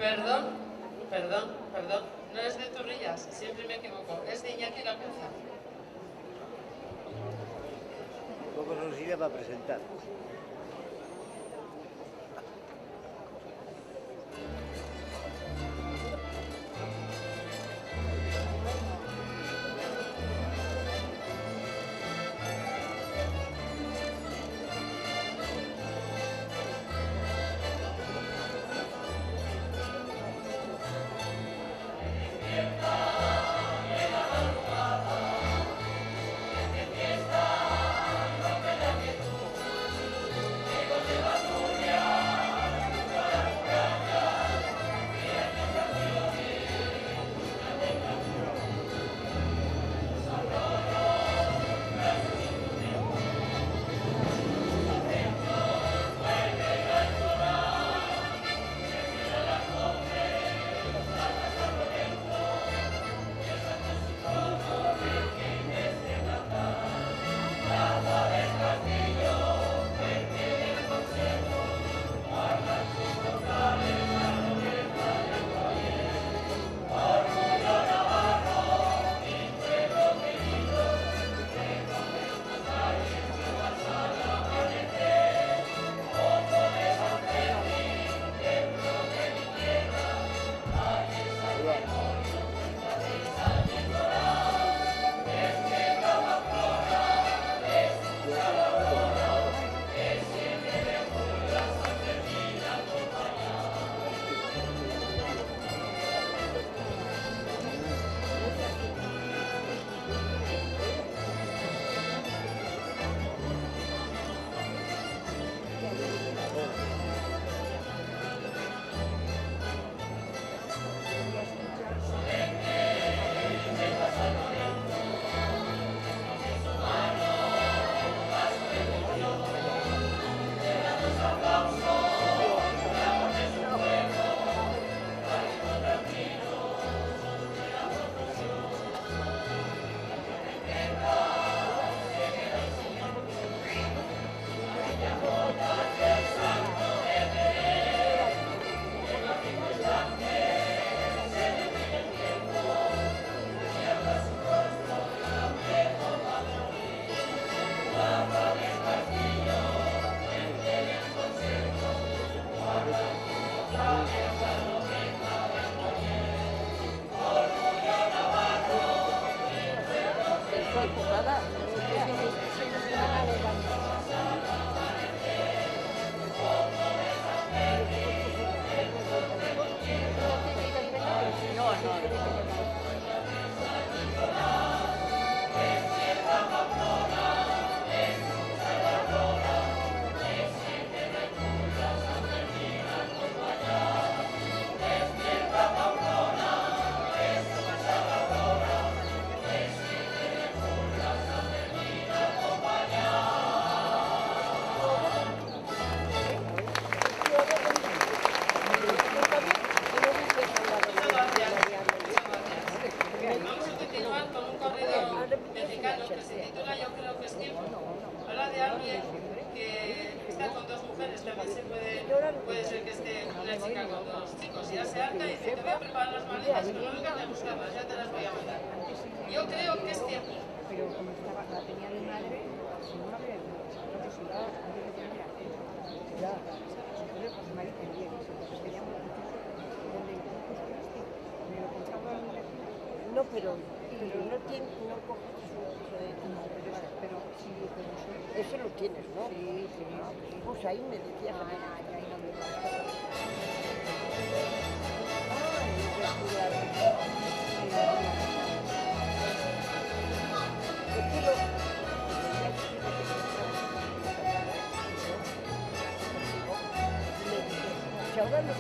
Perdón, perdón, perdón. No es de Turrillas, siempre me equivoco. Es de Iñaki Lacuza. ¿Cómo nos irá para presentar? Puede ser que esté una chica con dos chicos y ya se harta y dice, te voy a preparar las maletas, pero no vengas a buscarlas, ya te las voy a mandar. Yo creo que es tiempo. Pero como estaba, la tenía mi madre, si no la había ciudad, antes de tener ya, entonces pues Mari tendría que entonces teníamos donde me lo compraba en una no, pero no tiene, no coges uso de tu madre. Pero sí, pero eso lo tienes, ¿no? Sí, sí. Pues ahí me decías a mí. Ahora no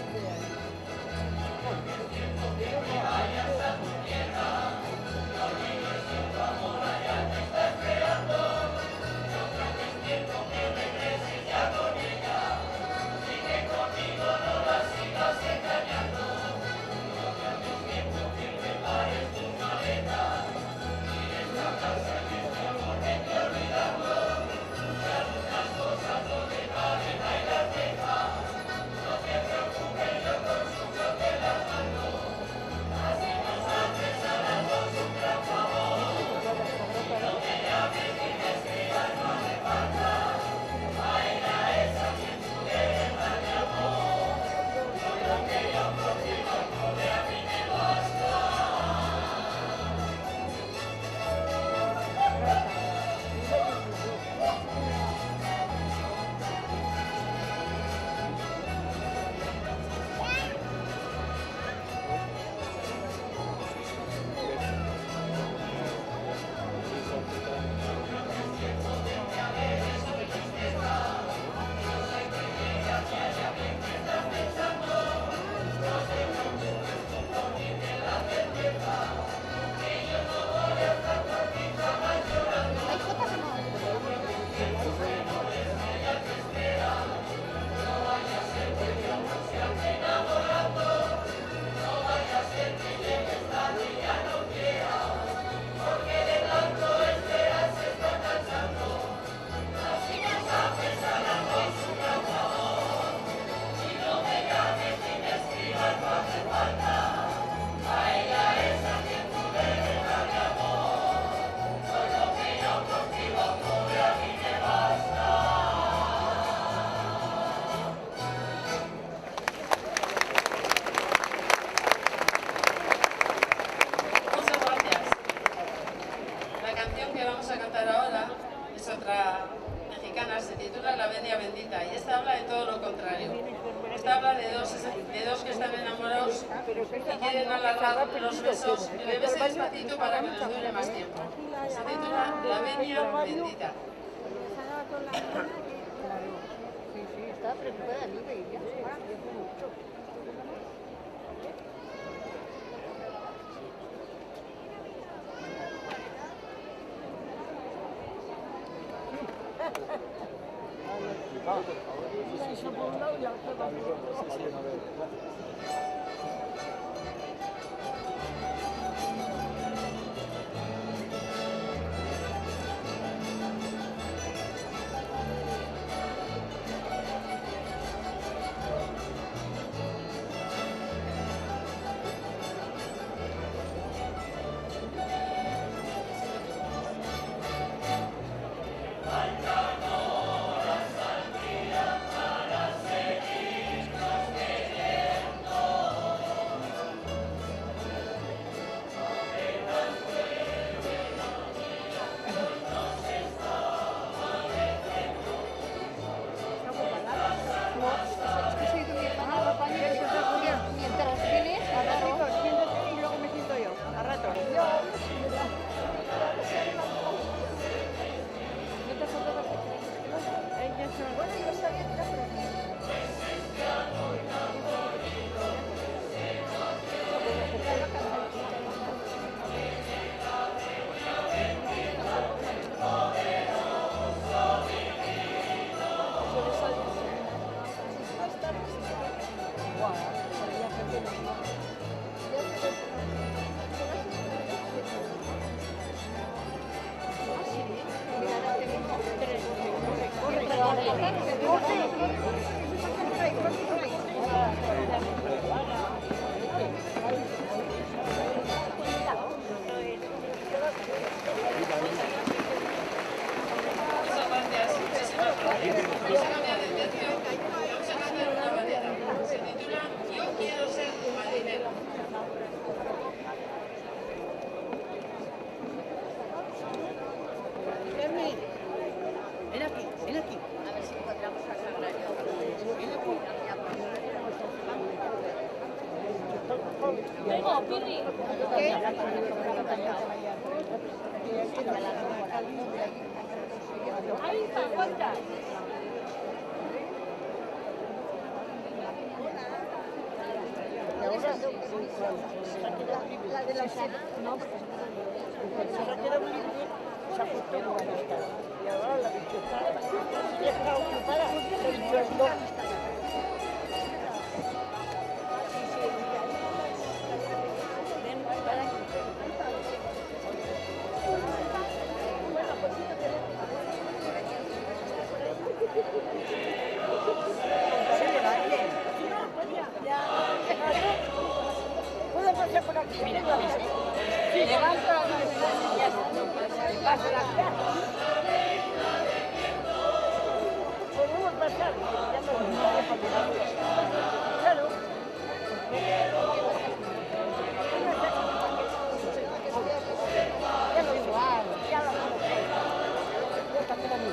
que vamos a cantar ahora es otra mexicana, se titula La Venia Bendita, y esta habla de todo lo contrario. Esta habla de dos que están enamorados y quieren alargar los besos y le besen despacito para que les dure más tiempo. Se titula La Venia Bendita. Sí, sí, estaba preocupada, amiga, y ya. Eso por un lado y la otra por otro. La de la sala, no, se queda muy bien, se ha puesto como está. Y ahora la bicho está ocupada, el bicho por aquí, mira, si levanto la mano y ya se pasa la cara. Podemos pasar, ya no nos vamos a claro. Ya lo igual, ya lo conocéis. Yo también a mí.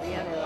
Viene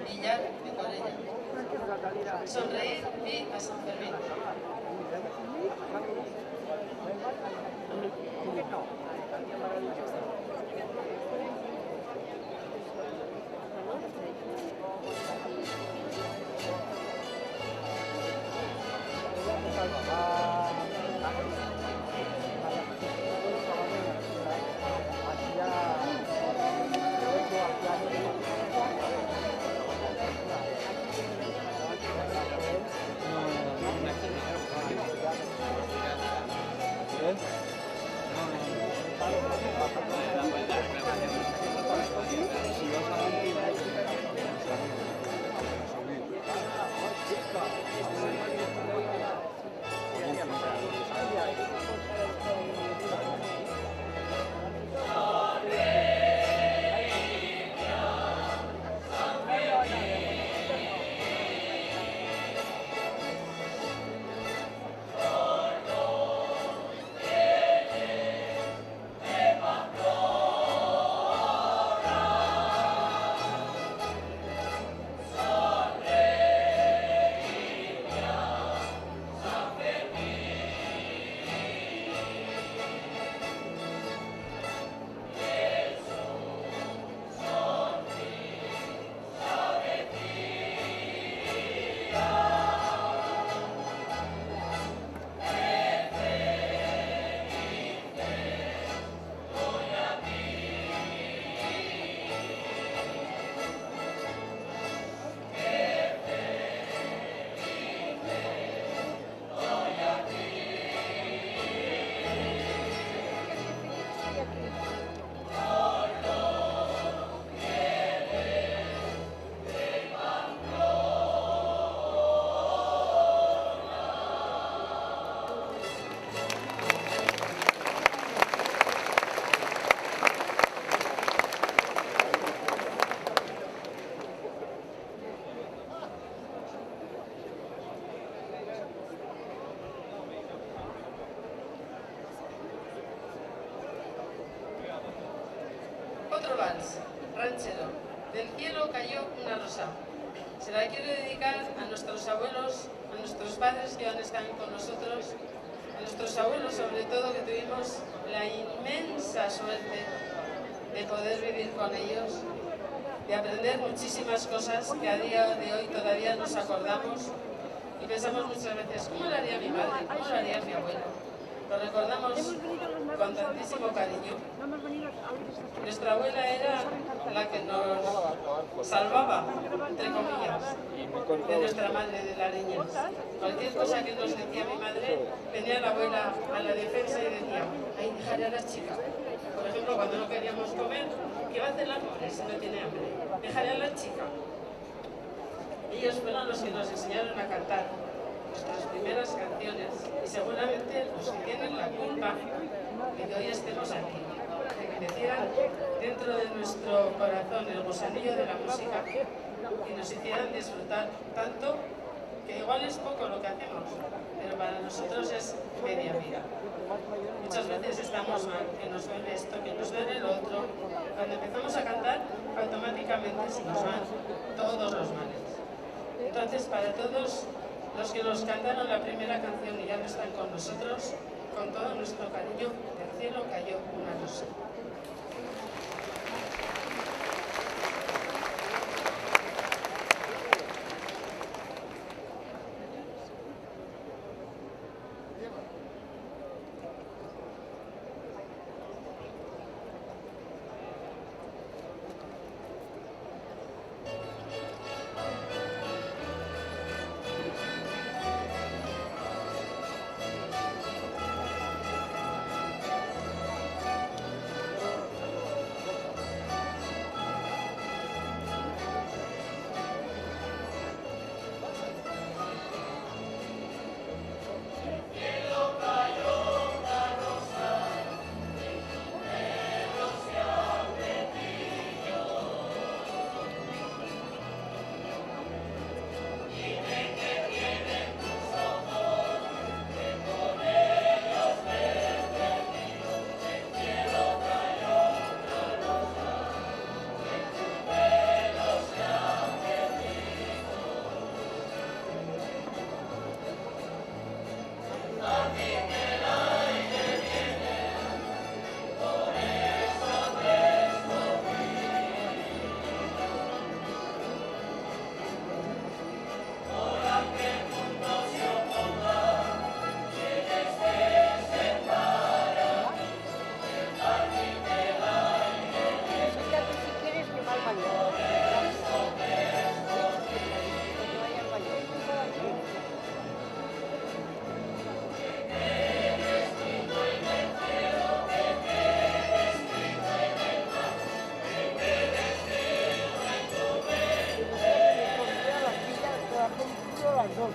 Villar de Corella. Sonreír, vi a San Fermín. Otro vals, ranchero. Del cielo cayó una rosa. Se la quiero dedicar a nuestros abuelos, a nuestros padres que aún están con nosotros, a nuestros abuelos sobre todo, que tuvimos la inmensa suerte de poder vivir con ellos, de aprender muchísimas cosas que a día de hoy todavía nos acordamos y pensamos muchas veces, ¿cómo lo haría mi madre? ¿Cómo lo haría mi abuelo? Lo recordamos con tantísimo cariño. Nuestra abuela era la que nos salvaba, entre comillas, de nuestra madre, de la niñez. Cualquier cosa que nos decía mi madre, venía la abuela a la defensa y decía, ay, dejaré a las chicas. Por ejemplo, cuando no queríamos comer, ¿qué va a hacer la pobre si no tiene hambre? Dejaré a la chica. Ellos fueron los que nos enseñaron a cantar nuestras primeras canciones y seguramente los que tienen la culpa de que hoy estemos aquí, de que metieran dentro de nuestro corazón el gusanillo de la música y nos hicieran disfrutar tanto que igual es poco lo que hacemos, pero para nosotros es media vida. Muchas veces estamos mal, que nos duele esto, que nos duele lo otro. Cuando empezamos a cantar, automáticamente se nos van todos los males. Entonces, para todos los que nos cantaron la primera canción y ya no están con nosotros, con todo nuestro cariño, del cielo cayó una rosa. sol.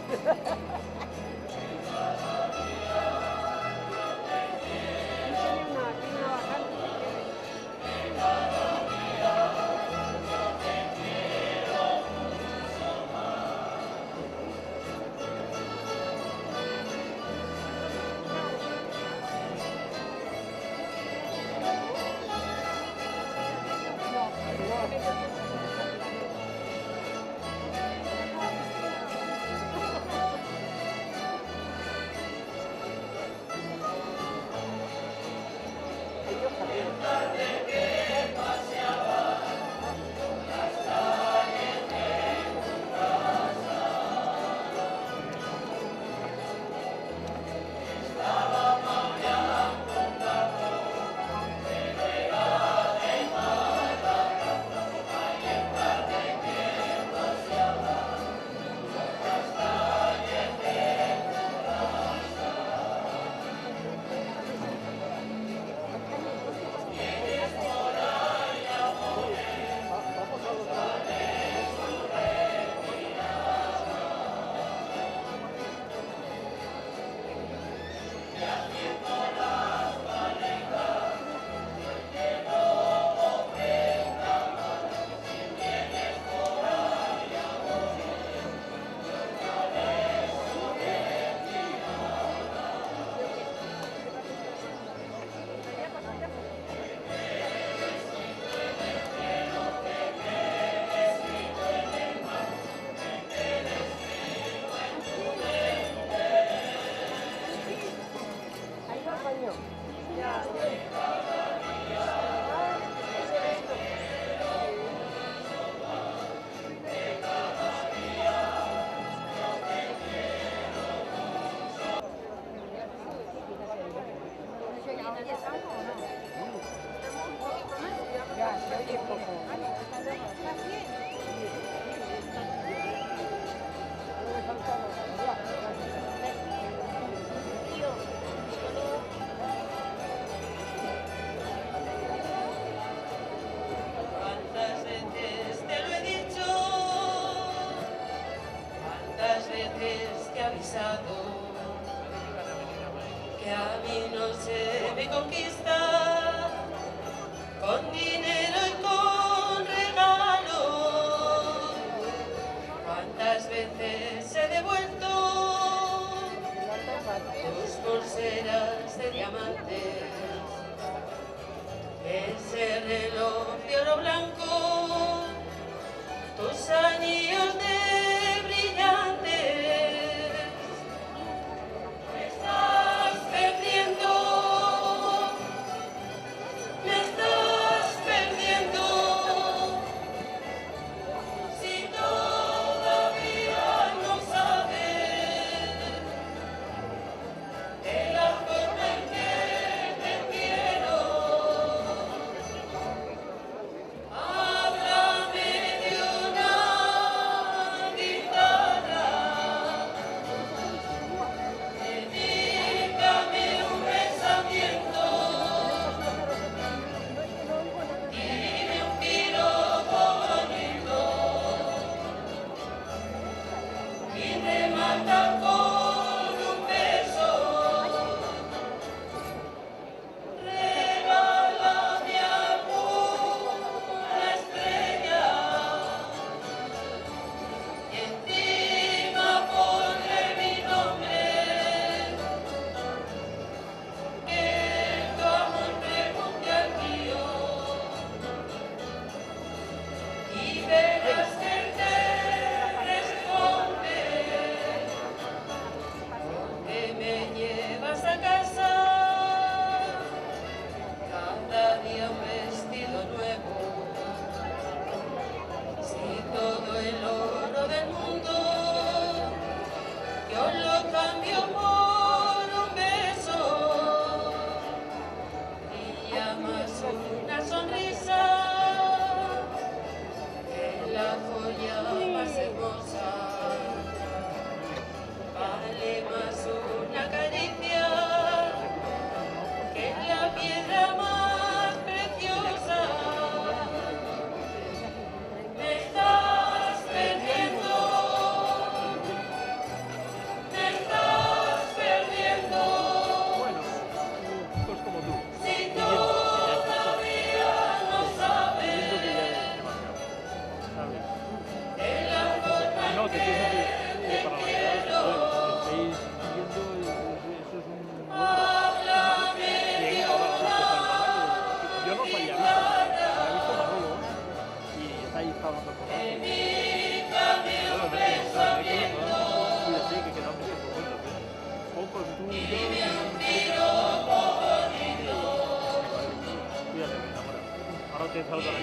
¿Cuántas veces te lo he dicho? ¿Cuántas veces te he avisado? Que a mí no se me conquista con dinero y con regalos. ¿Cuántas veces he devuelto tus pulseras de diamantes? Ese reloj de oro blanco, tus anillos de brillantes. Me estás perdiendo, me estás perdiendo. Si todavía no sabes de la forma en que te quiero. Háblame de una guitarra, dedícame un pensamiento, dime un piropo bonito y remata con un beso. Regálame alguna estrella y encima ponle mi nombre, que tu amor pregunte al mío y verás que él te responde, que me llevas a casa cada día un vestido nuevo. Si todo el oro del mundo yo lo cambio por un beso, brilla más una sonrisa que la joya más hermosa, vale más una caricia que la piedra más preciosa. Me estás perdiendo, apetece que para la edad que estéis viendo, eso es un logro. Bien, yo no os había visto Manolo y estáis hablando con él. Bueno, cuídate que quedamos en momentos, pocos tú y yo. Cuídate, mi enamorado. Ahora te salgo la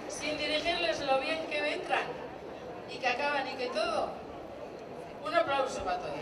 sin dirigirles lo bien que entran y que acaban y que todo. Un aplauso para todos.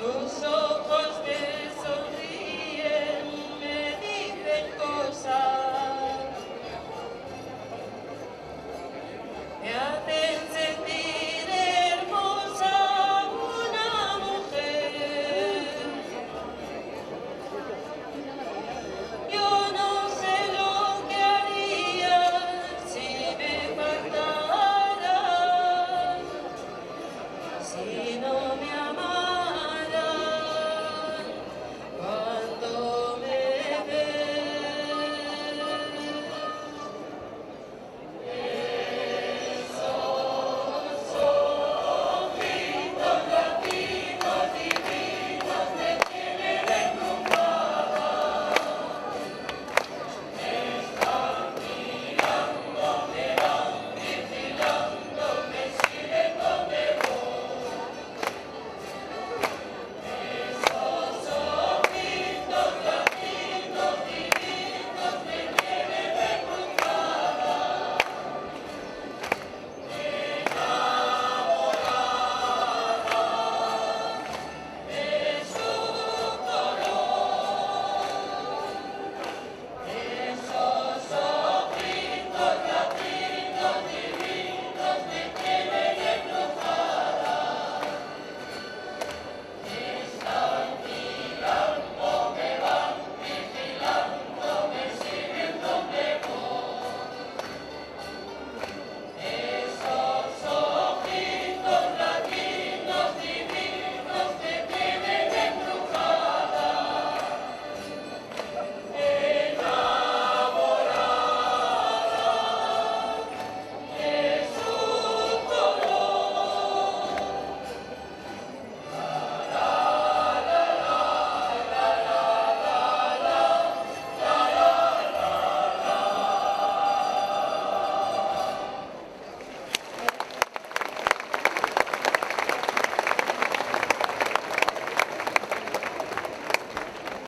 Tus ojos me sonríen, me dicen cosas, me hacen sentir hermosa una mujer. Yo no sé lo que haría si me faltara, si